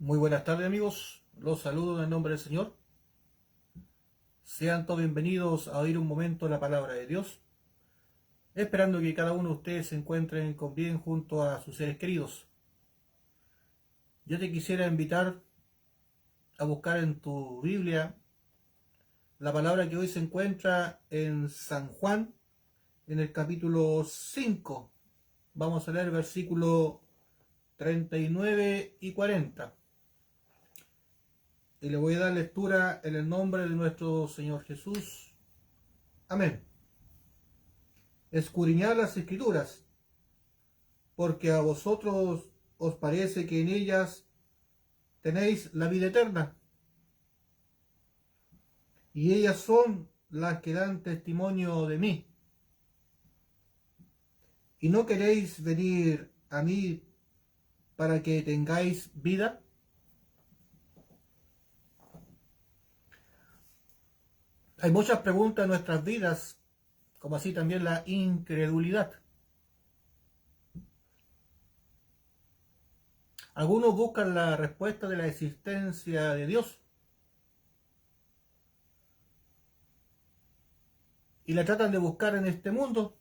Muy buenas tardes amigos, los saludo en el nombre del Señor. Sean todos bienvenidos a oír un momento la palabra de Dios, esperando que cada uno de ustedes se encuentren con bien junto a sus seres queridos. Yo te quisiera invitar a buscar en tu Biblia la palabra que hoy se encuentra en San Juan, en el capítulo 5. Vamos a leer versículo 39 y 40. Y le voy a dar lectura en el nombre de nuestro Señor Jesús. Amén. Escudriñad las Escrituras, porque a vosotros os parece que en ellas tenéis la vida eterna, y ellas son las que dan testimonio de mí. ¿Y no queréis venir a mí para que tengáis vida? Hay muchas preguntas en nuestras vidas, como así también la incredulidad. Algunos buscan la respuesta de la existencia de Dios y la tratan de buscar en este mundo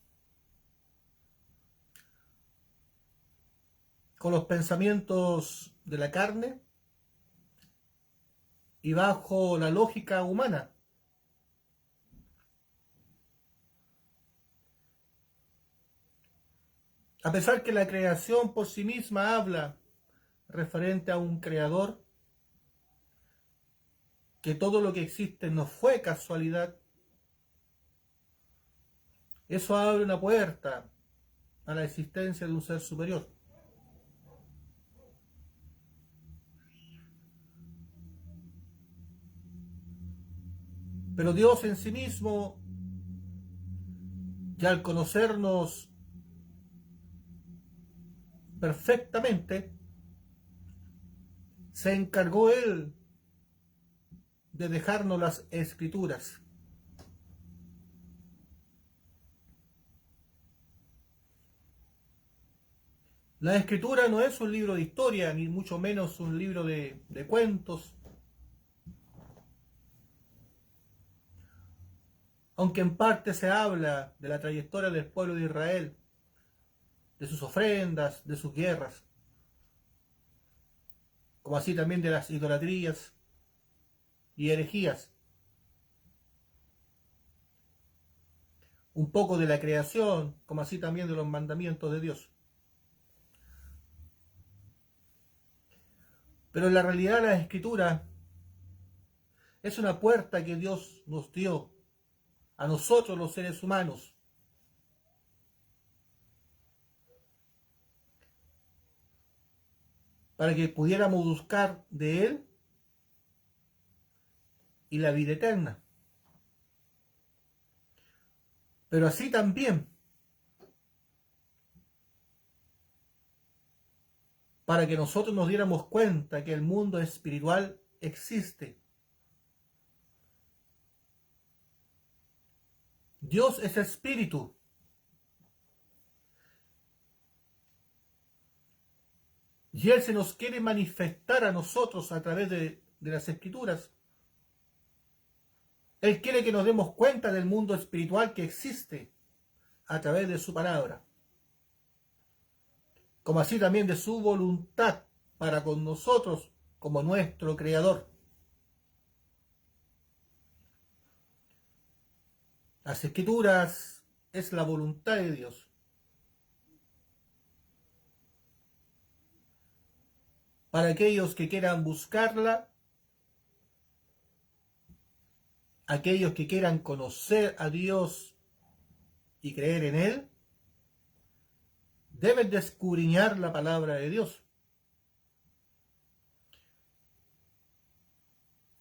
con los pensamientos de la carne y bajo la lógica humana. A pesar que la creación por sí misma habla referente a un creador, que todo lo que existe no fue casualidad, eso abre una puerta a la existencia de un ser superior. Pero Dios en sí mismo, ya al conocernos perfectamente, se encargó Él de dejarnos las Escrituras. La Escritura no es un libro de historia, ni mucho menos un libro de cuentos, aunque en parte se habla de la trayectoria del pueblo de Israel, de sus ofrendas, de sus guerras, como así también de las idolatrías y herejías, un poco de la creación, como así también de los mandamientos de Dios. Pero en la realidad la Escritura es una puerta que Dios nos dio a nosotros los seres humanos para que pudiéramos buscar de Él y la vida eterna. Pero así también para que nosotros nos diéramos cuenta que el mundo espiritual existe. Dios es espíritu. Y Él se nos quiere manifestar a nosotros a través de las Escrituras. Él quiere que nos demos cuenta del mundo espiritual que existe a través de su palabra, como así también de su voluntad para con nosotros como nuestro Creador. Las Escrituras es la voluntad de Dios. Para aquellos que quieran buscarla, aquellos que quieran conocer a Dios y creer en Él, deben de escudriñar la palabra de Dios.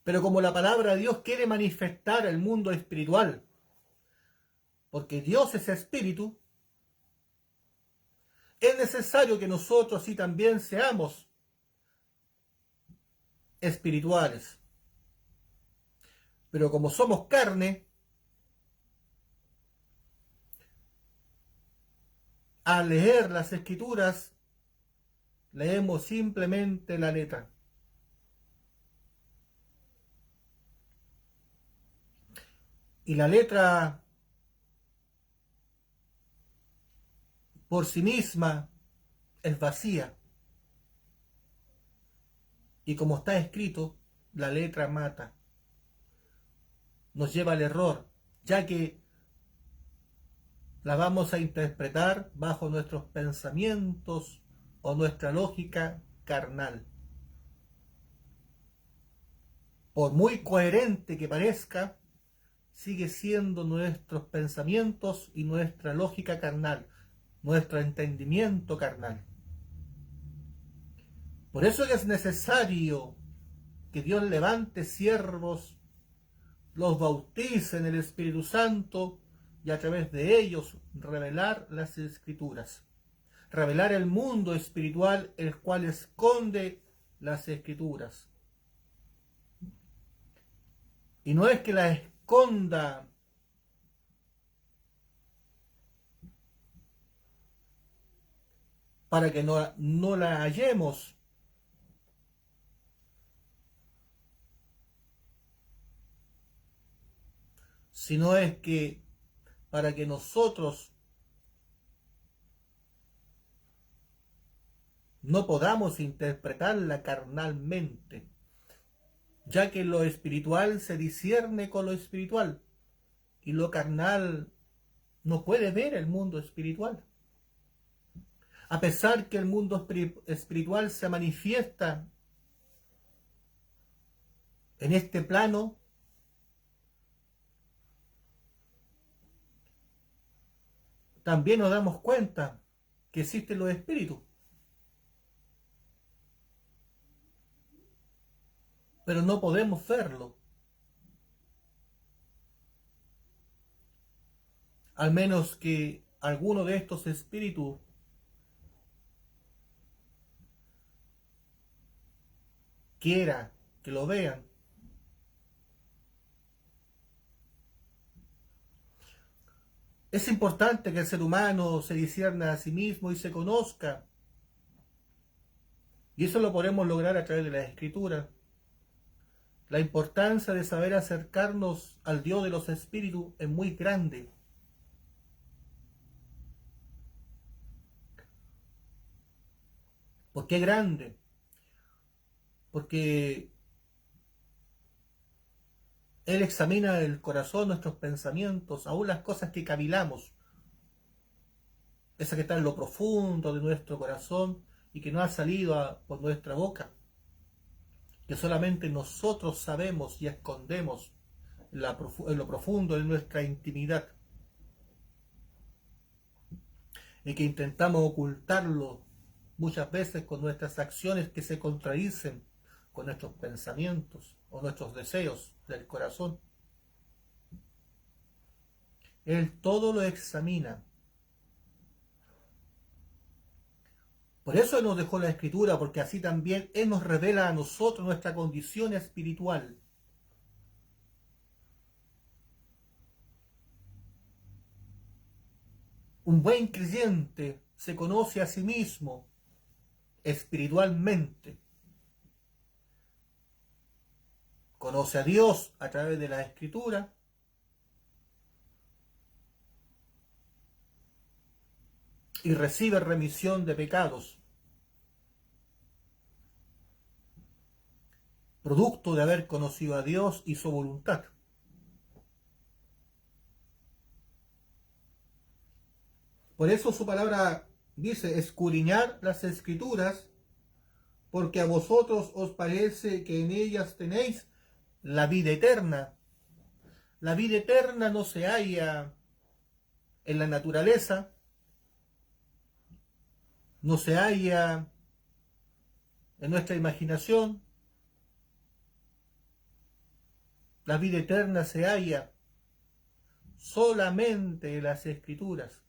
Pero como la palabra de Dios quiere manifestar el mundo espiritual, porque Dios es espíritu, es necesario que nosotros así también seamos espirituales. Pero como somos carne, al leer las Escrituras, leemos simplemente la letra. Y la letra por sí misma es vacía. Y como está escrito, la letra mata, nos lleva al error, ya que la vamos a interpretar bajo nuestros pensamientos o nuestra lógica carnal. Por muy coherente que parezca, sigue siendo nuestros pensamientos y nuestra lógica carnal, nuestro entendimiento carnal. Por eso es necesario que Dios levante siervos, los bautice en el Espíritu Santo y a través de ellos revelar las Escrituras, revelar el mundo espiritual el cual esconde las Escrituras. Y no es que la esconda para que no la hallemos, sino es que para que nosotros no podamos interpretarla carnalmente, ya que lo espiritual se discierne con lo espiritual y lo carnal no puede ver el mundo espiritual. A pesar que el mundo espiritual se manifiesta en este plano, también nos damos cuenta que existen los espíritus, pero no podemos verlo, al menos que alguno de estos espíritus quiera que lo vean. Es importante que el ser humano se discierna a sí mismo y se conozca. Y eso lo podemos lograr a través de la Escritura. La importancia de saber acercarnos al Dios de los espíritus es muy grande. ¿Por qué grande? Porque Él examina el corazón, nuestros pensamientos, aún las cosas que cavilamos, esa que está en lo profundo de nuestro corazón y que no ha salido por nuestra boca, que solamente nosotros sabemos y escondemos en lo profundo de nuestra intimidad, y que intentamos ocultarlo muchas veces con nuestras acciones que se contradicen con nuestros pensamientos o nuestros deseos del corazón. Él todo lo examina. Por eso Él nos dejó la Escritura, porque así también Él nos revela a nosotros nuestra condición espiritual. Un buen creyente se conoce a sí mismo espiritualmente. Conoce a Dios a través de la Escritura y recibe remisión de pecados, producto de haber conocido a Dios y su voluntad. Por eso su palabra dice: escudriñar las Escrituras, porque a vosotros os parece que en ellas tenéis la vida eterna. La vida eterna no se halla en la naturaleza, no se halla en nuestra imaginación. La vida eterna se halla solamente en las Escrituras.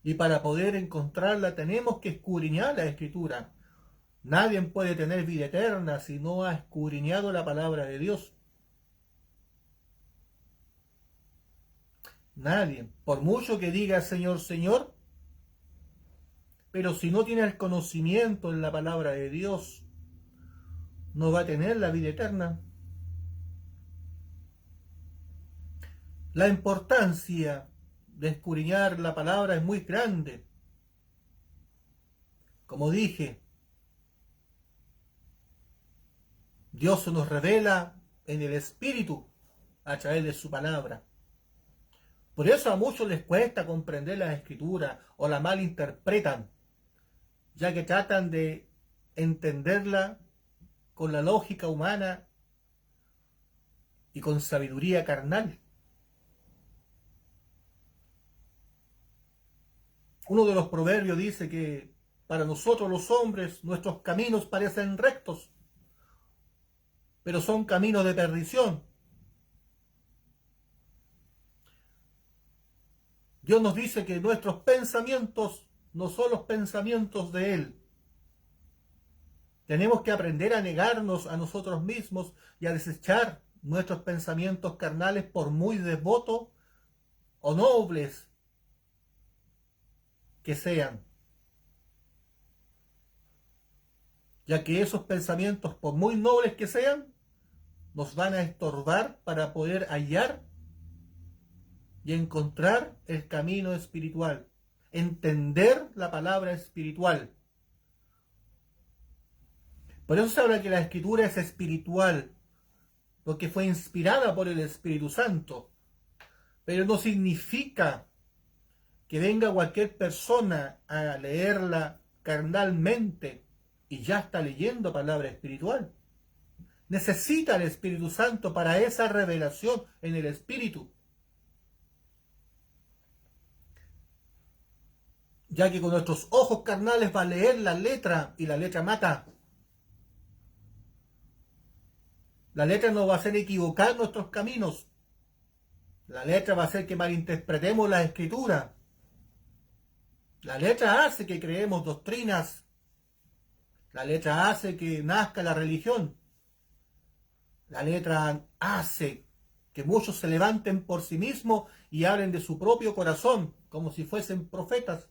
Y para poder encontrarla tenemos que escudriñar la Escritura. Nadie puede tener vida eterna si no ha escudriñado la palabra de Dios. Nadie, por mucho que diga Señor, Señor, pero si no tiene el conocimiento en la palabra de Dios, no va a tener la vida eterna. La importancia de escudriñar la palabra es muy grande. Como dije, Dios se nos revela en el Espíritu a través de su palabra. Por eso a muchos les cuesta comprender la Escritura o la malinterpretan, ya que tratan de entenderla con la lógica humana y con sabiduría carnal. Uno de los proverbios dice que para nosotros los hombres nuestros caminos parecen rectos, pero son caminos de perdición. Dios nos dice que nuestros pensamientos no son los pensamientos de Él. Tenemos que aprender a negarnos a nosotros mismos y a desechar nuestros pensamientos carnales, por muy devotos o nobles que sean, ya que esos pensamientos, por muy nobles que sean, nos van a estorbar para poder hallar y encontrar el camino espiritual, entender la palabra espiritual. Por eso se habla que la Escritura es espiritual, porque fue inspirada por el Espíritu Santo, pero no significa que venga cualquier persona a leerla carnalmente y ya está leyendo palabra espiritual. Necesita el Espíritu Santo para esa revelación en el Espíritu, ya que con nuestros ojos carnales va a leer la letra y la letra mata. La letra nos va a hacer equivocar nuestros caminos. La letra va a hacer que malinterpretemos la Escritura. La letra hace que creemos doctrinas. La letra hace que nazca la religión. La letra hace que muchos se levanten por sí mismos y hablen de su propio corazón, como si fuesen profetas.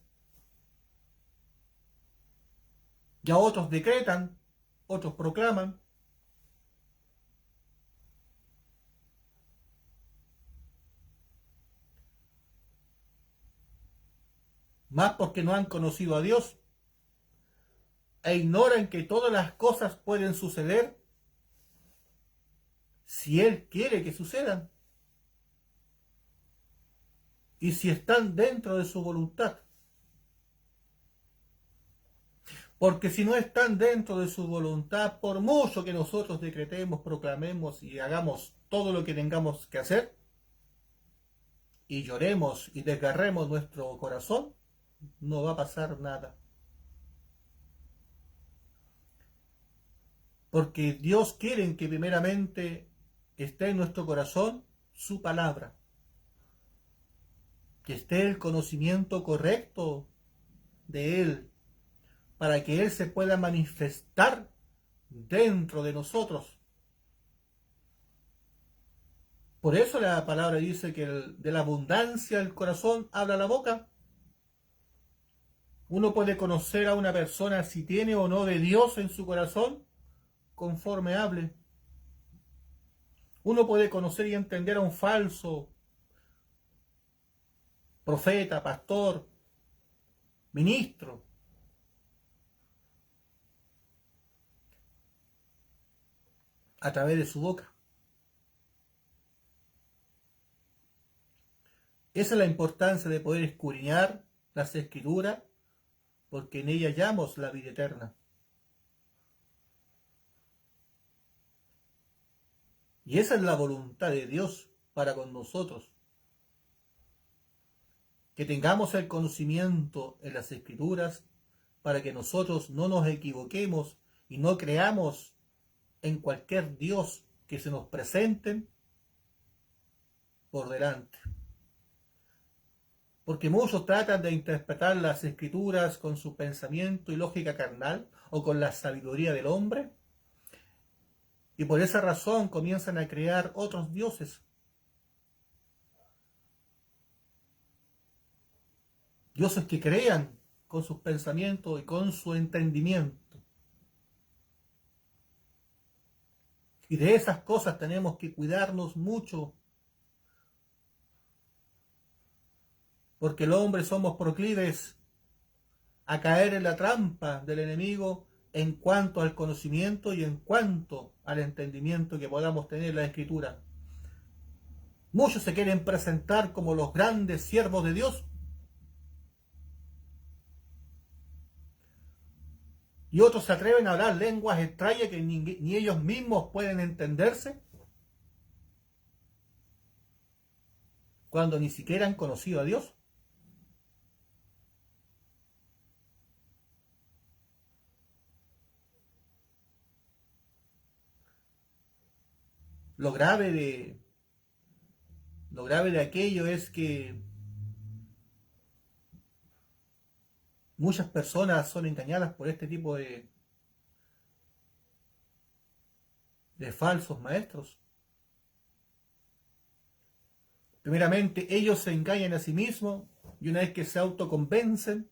Ya otros decretan, otros proclaman. Más porque no han conocido a Dios e ignoran que todas las cosas pueden suceder si Él quiere que sucedan y si están dentro de su voluntad. Porque si no están dentro de su voluntad, por mucho que nosotros decretemos, proclamemos y hagamos todo lo que tengamos que hacer, y lloremos y desgarremos nuestro corazón, no va a pasar nada. Porque Dios quiere que primeramente esté en nuestro corazón su palabra, que esté el conocimiento correcto de Él, para que Él se pueda manifestar dentro de nosotros. Por eso la palabra dice que de la abundancia del corazón habla la boca. Uno puede conocer a una persona si tiene o no de Dios en su corazón conforme hable. Uno puede conocer y entender a un falso profeta, pastor, ministro, a través de su boca. Esa es la importancia de poder escudriñar las Escrituras, porque en ellas hallamos la vida eterna. Y esa es la voluntad de Dios para con nosotros. Que tengamos el conocimiento en las Escrituras para que nosotros no nos equivoquemos y no creamos en cualquier Dios que se nos presenten por delante. Porque muchos tratan de interpretar las Escrituras con su pensamiento y lógica carnal o con la sabiduría del hombre, y por esa razón comienzan a crear otros dioses. Dioses que crean con sus pensamientos y con su entendimiento. Y de esas cosas tenemos que cuidarnos mucho, porque el hombre somos proclives a caer en la trampa del enemigo en cuanto al conocimiento y en cuanto al entendimiento que podamos tener en la Escritura. Muchos se quieren presentar como los grandes siervos de Dios y otros se atreven a hablar lenguas extrañas que ni ellos mismos pueden entenderse cuando ni siquiera han conocido a Dios. Lo grave de, lo grave de aquello es que muchas personas son engañadas por este tipo de falsos maestros. Primeramente, ellos se engañan a sí mismos y una vez que se autoconvencen,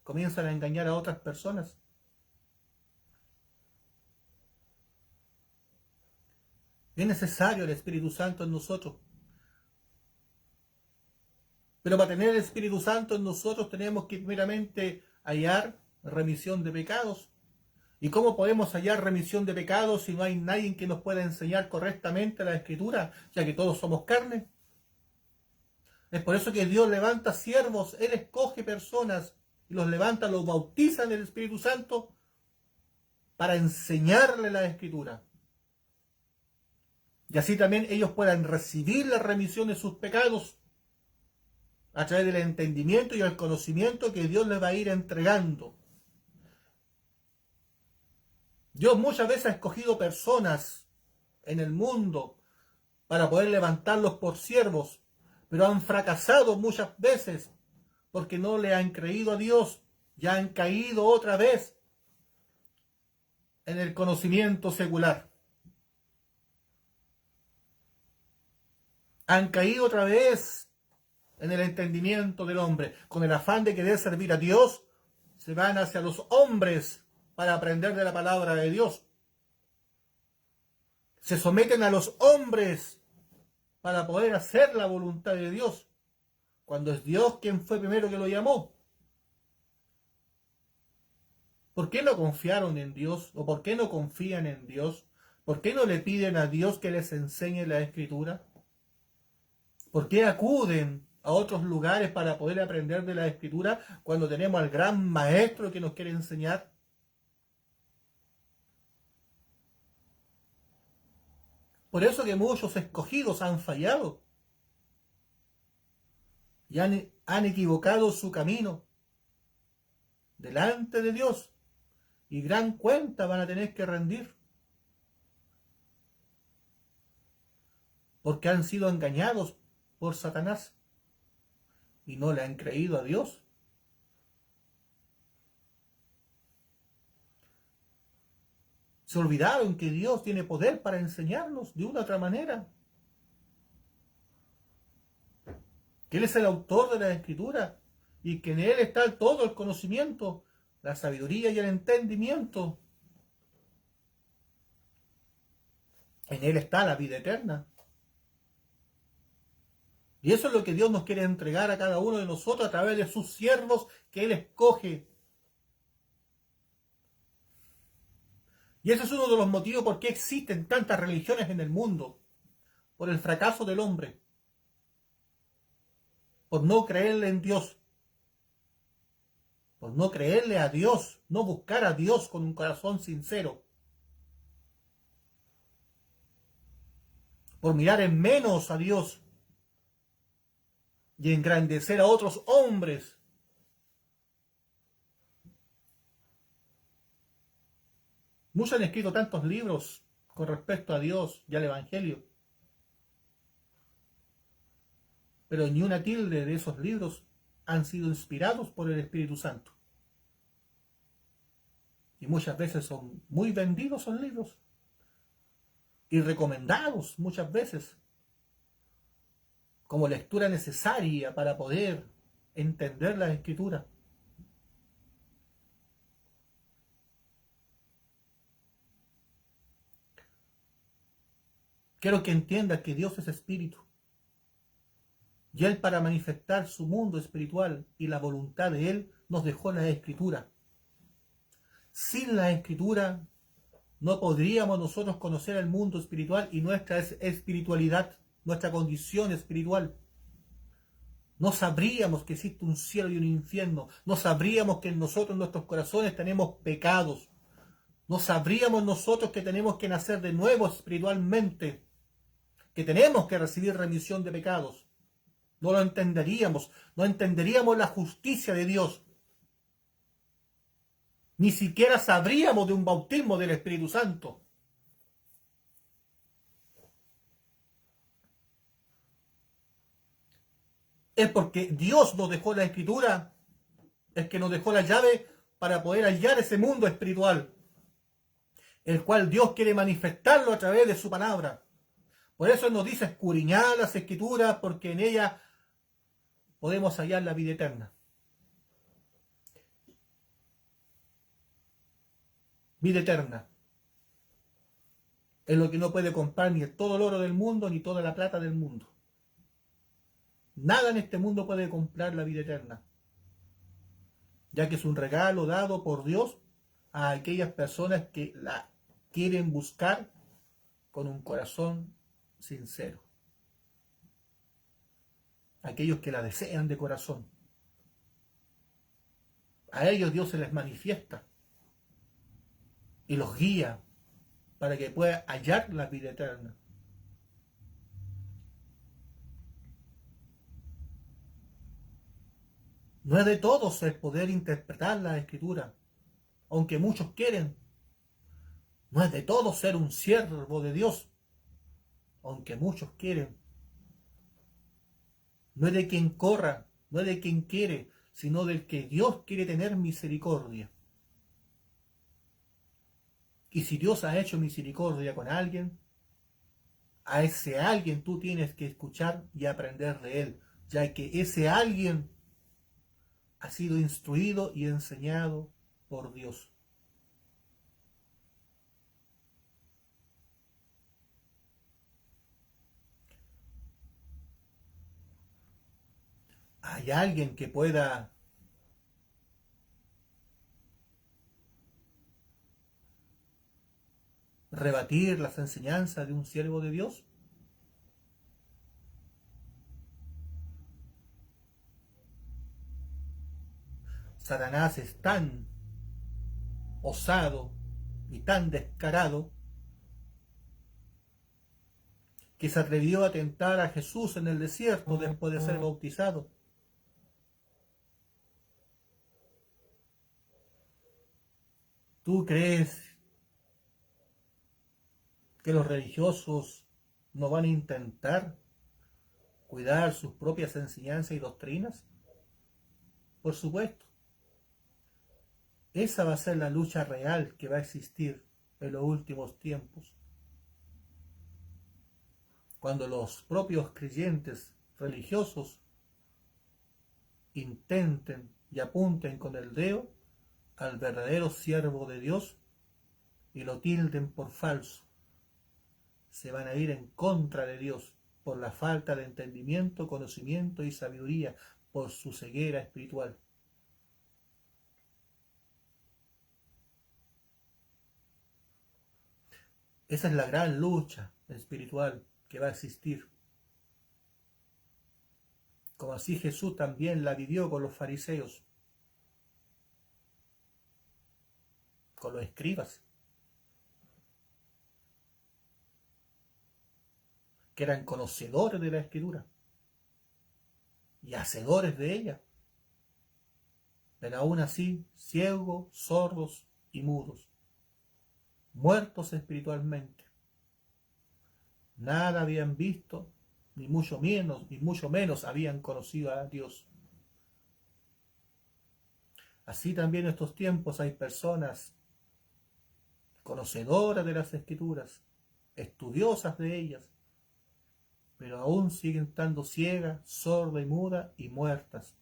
comienzan a engañar a otras personas. Es necesario el Espíritu Santo en nosotros. Pero para tener el Espíritu Santo en nosotros tenemos que primeramente hallar remisión de pecados. ¿Y cómo podemos hallar remisión de pecados si no hay nadie que nos pueda enseñar correctamente la Escritura, ya que todos somos carne? Es por eso que Dios levanta siervos, Él escoge personas y los levanta, los bautiza en el Espíritu Santo para enseñarle la Escritura. Y así también ellos puedan recibir la remisión de sus pecados a través del entendimiento y el conocimiento que Dios les va a ir entregando. Dios muchas veces ha escogido personas en el mundo para poder levantarlos por siervos, pero han fracasado muchas veces porque no le han creído a Dios, ya han caído otra vez en el conocimiento secular. Han caído otra vez en el entendimiento del hombre. Con el afán de querer servir a Dios, se van hacia los hombres para aprender de la palabra de Dios. Se someten a los hombres para poder hacer la voluntad de Dios, cuando es Dios quien fue primero que lo llamó. ¿Por qué no confiaron en Dios? ¿O por qué no confían en Dios? ¿Por qué no le piden a Dios que les enseñe la Escritura? ¿Por qué acuden a otros lugares para poder aprender de la Escritura cuando tenemos al gran maestro que nos quiere enseñar? Por eso que muchos escogidos han fallado y han equivocado su camino delante de Dios y gran cuenta van a tener que rendir porque han sido engañados por Satanás y no le han creído a Dios. Se olvidaron que Dios tiene poder para enseñarnos de una u otra manera. Que Él es el autor de la Escritura y que en Él está todo el conocimiento, la sabiduría y el entendimiento. En Él está la vida eterna. Y eso es lo que Dios nos quiere entregar a cada uno de nosotros a través de sus siervos que Él escoge. Y ese es uno de los motivos por qué existen tantas religiones en el mundo. Por el fracaso del hombre. Por no creerle en Dios. Por no creerle a Dios. No buscar a Dios con un corazón sincero. Por mirar en menos a Dios. Y engrandecer a otros hombres. Muchos han escrito tantos libros con respecto a Dios y al Evangelio. Pero ni una tilde de esos libros han sido inspirados por el Espíritu Santo. Y muchas veces son muy vendidos esos libros. Y recomendados muchas veces como lectura necesaria para poder entender la Escritura. Quiero que entiendas que Dios es espíritu. Y Él, para manifestar su mundo espiritual y la voluntad de Él, nos dejó la Escritura. Sin la Escritura no podríamos nosotros conocer el mundo espiritual y nuestra espiritualidad, nuestra condición espiritual. No sabríamos que existe un cielo y un infierno. No sabríamos que en nosotros, en nuestros corazones, tenemos pecados. No sabríamos nosotros que tenemos que nacer de nuevo espiritualmente, que tenemos que recibir remisión de pecados. No lo entenderíamos, no entenderíamos la justicia de Dios. Ni siquiera sabríamos de un bautismo del Espíritu Santo. Es porque Dios nos dejó la Escritura, es que nos dejó la llave para poder hallar ese mundo espiritual, el cual Dios quiere manifestarlo a través de su palabra. Por eso nos dice escudriñad las Escrituras, porque en ellas podemos hallar la vida eterna. Vida eterna es lo que no puede comprar ni todo el oro del mundo, ni toda la plata del mundo. Nada en este mundo puede comprar la vida eterna, ya que es un regalo dado por Dios a aquellas personas que la quieren buscar con un corazón sincero. Aquellos que la desean de corazón. A ellos Dios se les manifiesta y los guía para que puedan hallar la vida eterna. No es de todos el poder interpretar la Escritura, aunque muchos quieren. No es de todos ser un siervo de Dios, aunque muchos quieren. No es de quien corra, no es de quien quiere, sino del que Dios quiere tener misericordia. Y si Dios ha hecho misericordia con alguien, a ese alguien tú tienes que escuchar y aprender de él, ya que ese alguien ha sido instruido y enseñado por Dios. ¿Hay alguien que pueda rebatir las enseñanzas de un siervo de Dios? Satanás es tan osado y tan descarado que se atrevió a tentar a Jesús en el desierto después de ser bautizado. ¿Tú crees que los religiosos no van a intentar cuidar sus propias enseñanzas y doctrinas? Por supuesto. Esa va a ser la lucha real que va a existir en los últimos tiempos. Cuando los propios creyentes religiosos intenten y apunten con el dedo al verdadero siervo de Dios y lo tilden por falso, se van a ir en contra de Dios por la falta de entendimiento, conocimiento y sabiduría, por su ceguera espiritual. Esa es la gran lucha espiritual que va a existir. Como así Jesús también la vivió con los fariseos, con los escribas, que eran conocedores de la Escritura y hacedores de ella, pero aún así ciegos, sordos y mudos, muertos espiritualmente. Nada habían visto, ni mucho menos habían conocido a Dios. Así también en estos tiempos hay personas conocedoras de las Escrituras, estudiosas de ellas, pero aún siguen estando ciegas, sordas y mudas y muertas,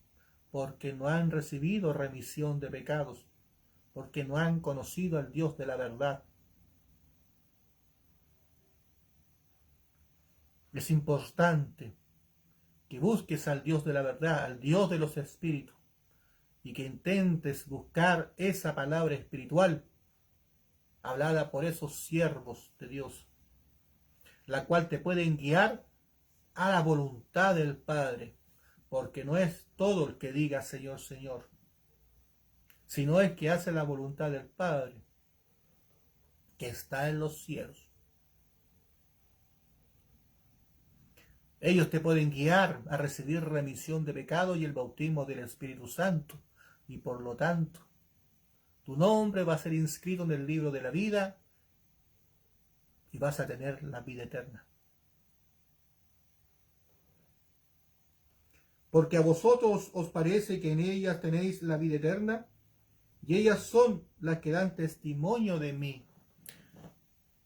porque no han recibido remisión de pecados, porque no han conocido al Dios de la verdad. Es importante que busques al Dios de la verdad, al Dios de los espíritus, y que intentes buscar esa palabra espiritual hablada por esos siervos de Dios, la cual te pueden guiar a la voluntad del Padre, porque no es todo el que diga Señor, Señor, sino el que hace la voluntad del Padre, que está en los cielos. Ellos te pueden guiar a recibir remisión de pecado y el bautismo del Espíritu Santo, y por lo tanto, tu nombre va a ser inscrito en el libro de la vida y vas a tener la vida eterna. Porque a vosotros os parece que en ellas tenéis la vida eterna, y ellas son las que dan testimonio de mí.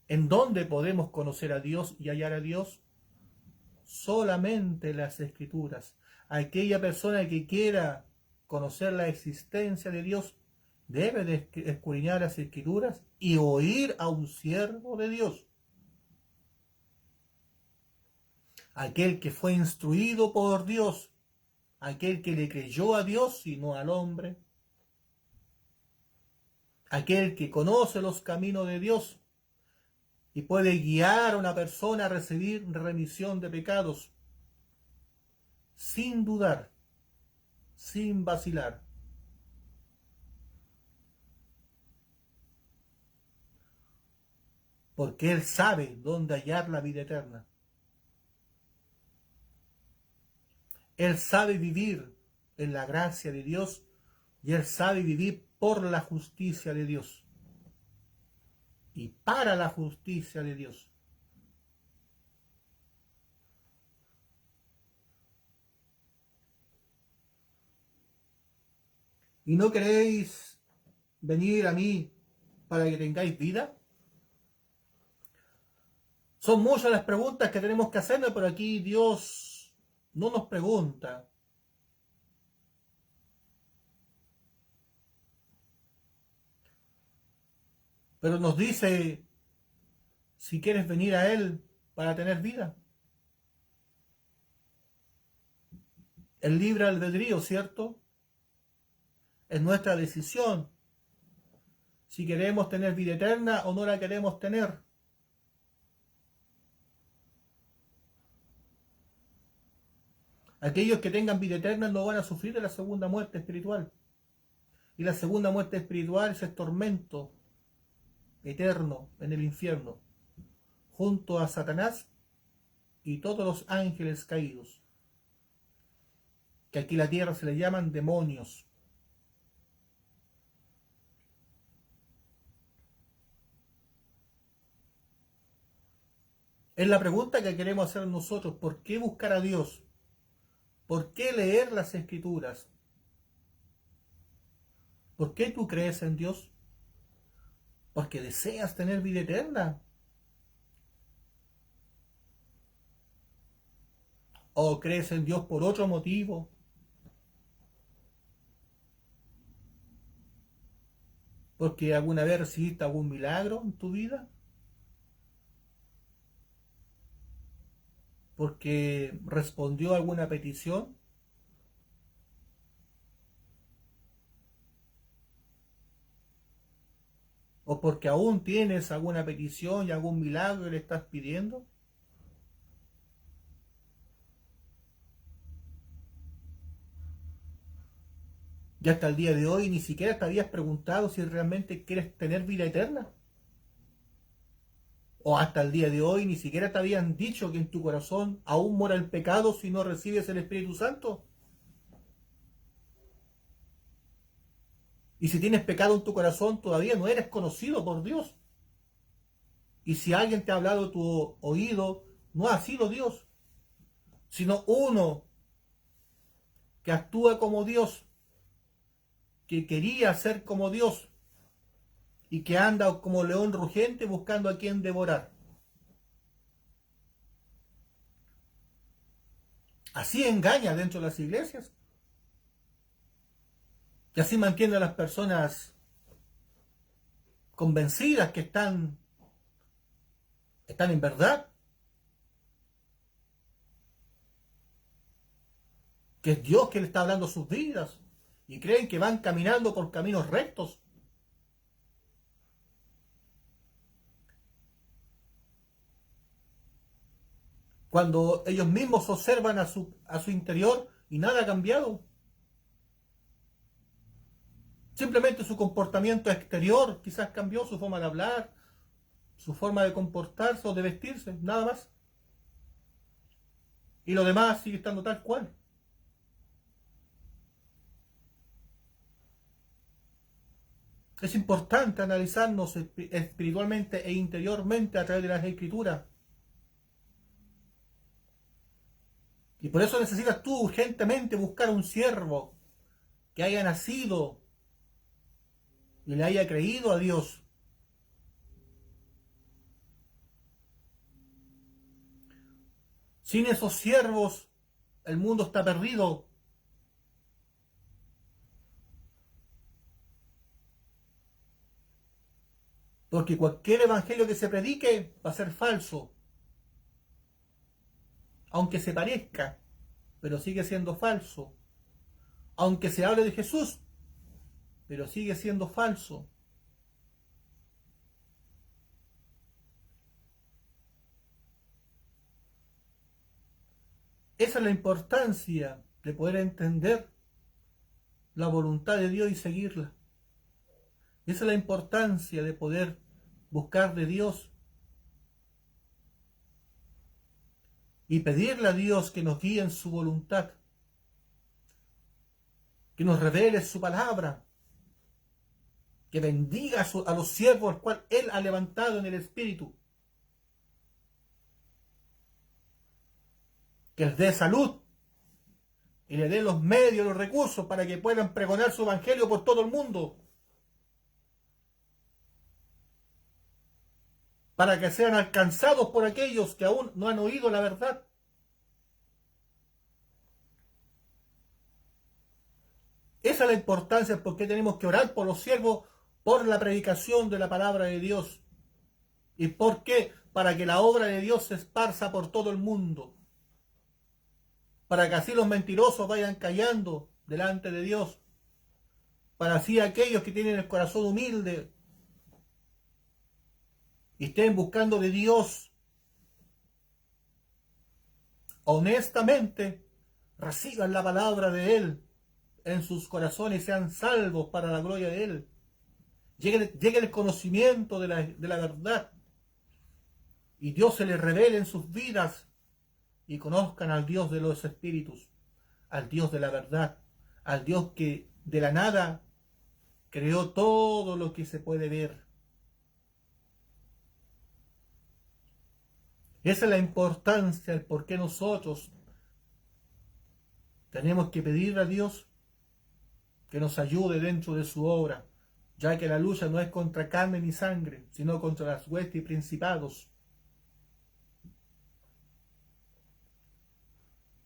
¿En dónde podemos conocer a Dios y hallar a Dios? Solamente las Escrituras. Aquella persona que quiera conocer la existencia de Dios debe de escudriñar las Escrituras y oír a un siervo de Dios. Aquel que fue instruido por Dios, aquel que le creyó a Dios y no al hombre, aquel que conoce los caminos de Dios y puede guiar a una persona a recibir remisión de pecados sin dudar, sin vacilar. Porque Él sabe dónde hallar la vida eterna. Él sabe vivir en la gracia de Dios y Él sabe vivir por la justicia de Dios y para la justicia de Dios. ¿Y no queréis venir a mí para que tengáis vida? Son muchas las preguntas que tenemos que hacernos, pero aquí Dios no nos pregunta. Pero nos dice si quieres venir a Él para tener vida. El libre albedrío, ¿cierto? Es nuestra decisión si queremos tener vida eterna o no la queremos tener. Aquellos que tengan vida eterna no van a sufrir de la segunda muerte espiritual. Y la segunda muerte espiritual es el tormento eterno en el infierno, junto a Satanás y todos los ángeles caídos, que aquí en la tierra se le llaman demonios. Es la pregunta que queremos hacer nosotros: ¿por qué buscar a Dios? ¿Por qué leer las Escrituras? ¿Por qué tú crees en Dios? ¿Porque deseas tener vida eterna? ¿O crees en Dios por otro motivo? ¿Porque alguna vez recibiste algún milagro en tu vida? ¿Porque respondió a alguna petición? ¿O porque aún tienes alguna petición y algún milagro que le estás pidiendo? Y hasta el día de hoy ni siquiera te habías preguntado si realmente quieres tener vida eterna. O hasta el día de hoy ni siquiera te habían dicho que en tu corazón aún mora el pecado si no recibes el Espíritu Santo. Y si tienes pecado en tu corazón todavía no eres conocido por Dios. Y si alguien te ha hablado a tu oído, no ha sido Dios, sino uno que actúa como Dios, que quería ser como Dios y que anda como león rugiente buscando a quien devorar. Así engaña dentro de las iglesias y así mantiene a las personas convencidas que están en verdad. que es Dios quien le está hablando a sus vidas, y creen que van caminando por caminos rectos. Cuando ellos mismos observan a su interior y nada ha cambiado. Simplemente su comportamiento exterior quizás cambió, su forma de hablar, su forma de comportarse o de vestirse, nada más. Y lo demás sigue estando tal cual. Es importante analizarnos espiritualmente e interiormente a través de las Escrituras. Y por eso necesitas tú urgentemente buscar un siervo que haya nacido y le haya creído a Dios. Sin esos siervos, el mundo está perdido. Porque cualquier evangelio que se predique va a ser falso. Aunque se parezca, pero sigue siendo falso. Aunque se hable de Jesús, pero sigue siendo falso. Esa es la importancia de poder entender la voluntad de Dios y seguirla. Esa es la importancia de poder buscar de Dios y pedirle a Dios que nos guíe en su voluntad, que nos revele su palabra, que bendiga a los siervos al cual Él ha levantado en el Espíritu, que les dé salud y le dé los medios, los recursos para que puedan pregonar su evangelio por todo el mundo, para que sean alcanzados por aquellos que aún no han oído la verdad. Esa es la importancia, porque tenemos que orar por los siervos, por la predicación de la palabra de Dios. ¿Y por qué? Para que la obra de Dios se esparza por todo el mundo. Para que así los mentirosos vayan callando delante de Dios. Para así aquellos que tienen el corazón humilde y estén buscando de Dios honestamente, reciban la palabra de Él en sus corazones y sean salvos para la gloria de Él. Llegue el conocimiento de la verdad y Dios se les revele en sus vidas y conozcan al Dios de los espíritus, al Dios de la verdad, al Dios que de la nada creó todo lo que se puede ver. Esa es la importancia, el por qué nosotros tenemos que pedir a Dios que nos ayude dentro de su obra, ya que la lucha no es contra carne ni sangre, sino contra las huestes y principados.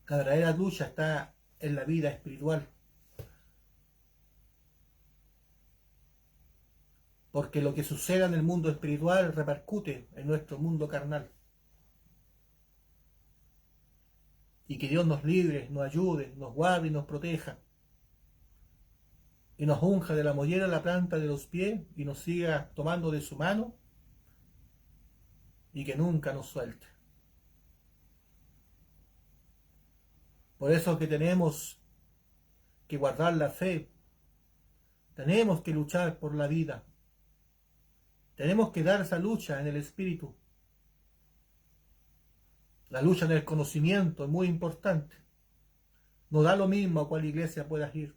La verdadera lucha está en la vida espiritual, porque lo que suceda en el mundo espiritual repercute en nuestro mundo carnal. Y que Dios nos libre, nos ayude, nos guarde y nos proteja. Y nos unja de la mollera a la planta de los pies y nos siga tomando de su mano y que nunca nos suelte. Por eso que tenemos que guardar la fe, tenemos que luchar por la vida, tenemos que dar esa lucha en el espíritu. La lucha en el conocimiento es muy importante. No da lo mismo a cuál iglesia puedas ir.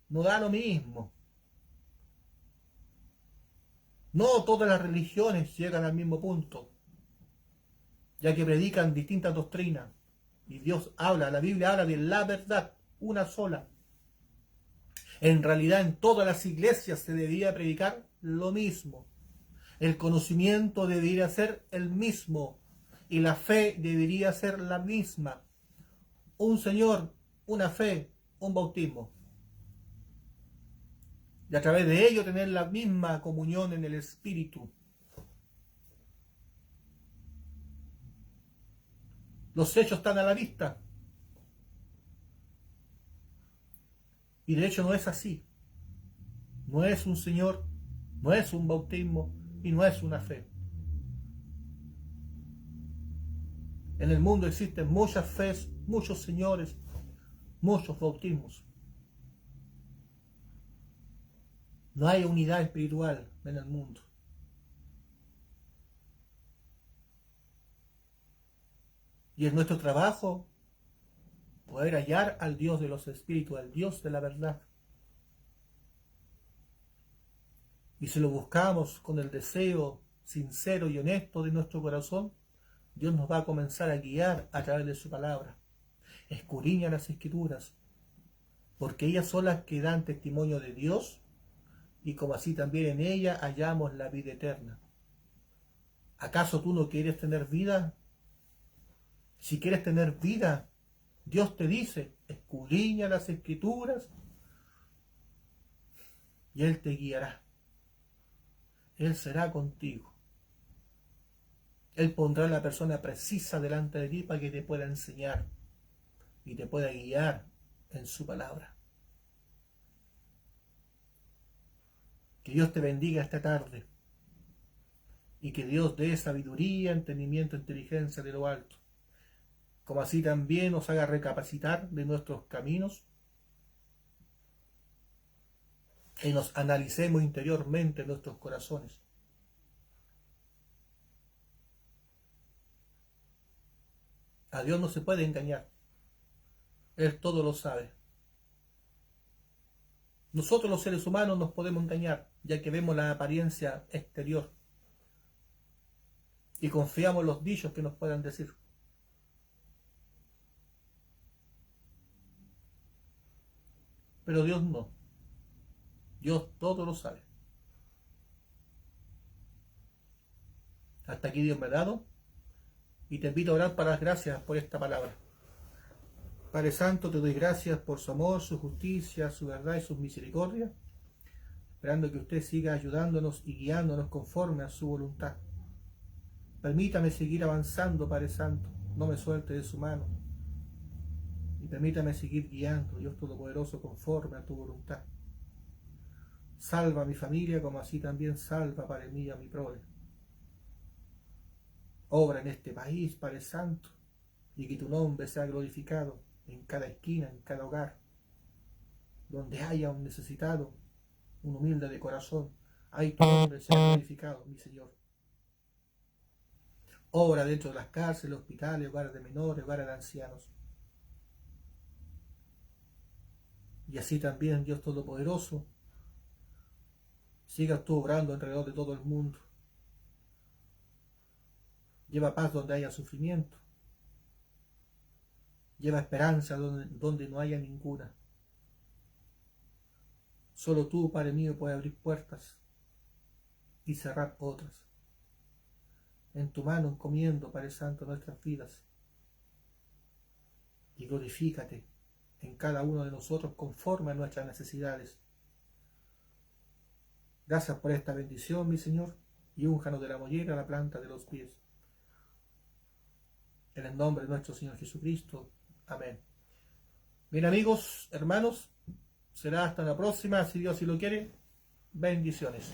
No da lo mismo. No todas las religiones llegan al mismo punto, ya que predican distintas doctrinas. Y Dios habla, la Biblia habla de la verdad, una sola. En realidad en todas las iglesias se debería predicar lo mismo. El conocimiento debería ser el mismo y la fe debería ser la misma. Un Señor, una fe, un bautismo. Y a través de ello tener la misma comunión en el Espíritu. Los hechos están a la vista. Y de hecho no es así. No es un Señor, no es un bautismo y no es una fe. En el mundo existen muchas fees, muchos señores, muchos bautismos. No hay unidad espiritual en el mundo. Y es nuestro trabajo poder hallar al Dios de los espíritus, al Dios de la verdad. Y si lo buscamos con el deseo sincero y honesto de nuestro corazón, Dios nos va a comenzar a guiar a través de su palabra. Escudriña las Escrituras, porque ellas son las que dan testimonio de Dios, y como así también en ella hallamos la vida eterna. ¿Acaso tú no quieres tener vida? Si quieres tener vida, Dios te dice, escudriña las Escrituras y Él te guiará. Él será contigo. Él pondrá a la persona precisa delante de ti para que te pueda enseñar y te pueda guiar en su palabra. Que Dios te bendiga esta tarde y que Dios dé sabiduría, entendimiento, inteligencia de lo alto, como así también nos haga recapacitar de nuestros caminos y nos analicemos interiormente nuestros corazones. A Dios no se puede engañar. Él todo lo sabe. Nosotros los seres humanos nos podemos engañar, ya que vemos la apariencia exterior y confiamos en los dichos que nos puedan decir. Pero Dios no. Dios todo lo sabe. Hasta aquí Dios me ha dado y te invito a orar para las gracias por esta palabra. Padre Santo, te doy gracias por su amor, su justicia, su verdad y su misericordia, esperando que usted siga ayudándonos y guiándonos conforme a su voluntad. Permítame seguir avanzando, Padre Santo, no me suelte de su mano. Y permítame seguir guiando, Dios Todopoderoso, conforme a tu voluntad. Salva a mi familia, como así también salva, Padre mío, a mi prole. Obra en este país, Padre Santo, y que tu nombre sea glorificado en cada esquina, en cada hogar, donde haya un necesitado, un humilde de corazón, ahí tu nombre sea glorificado, mi Señor. Obra dentro de las cárceles, hospitales, hogares de menores, hogares de ancianos. Y así también, Dios Todopoderoso, sigas tú obrando alrededor de todo el mundo. Lleva paz donde haya sufrimiento. Lleva esperanza donde no haya ninguna. Solo tú, Padre mío, puedes abrir puertas y cerrar otras. En tu mano encomiendo, Padre Santo, nuestras vidas. Y glorifícate en cada uno de nosotros conforme a nuestras necesidades. Gracias por esta bendición, mi Señor, y únjanos de la mollera a la planta de los pies. En el nombre de nuestro Señor Jesucristo. Amén. Bien, amigos, hermanos, será hasta la próxima, si Dios sí lo quiere. Bendiciones.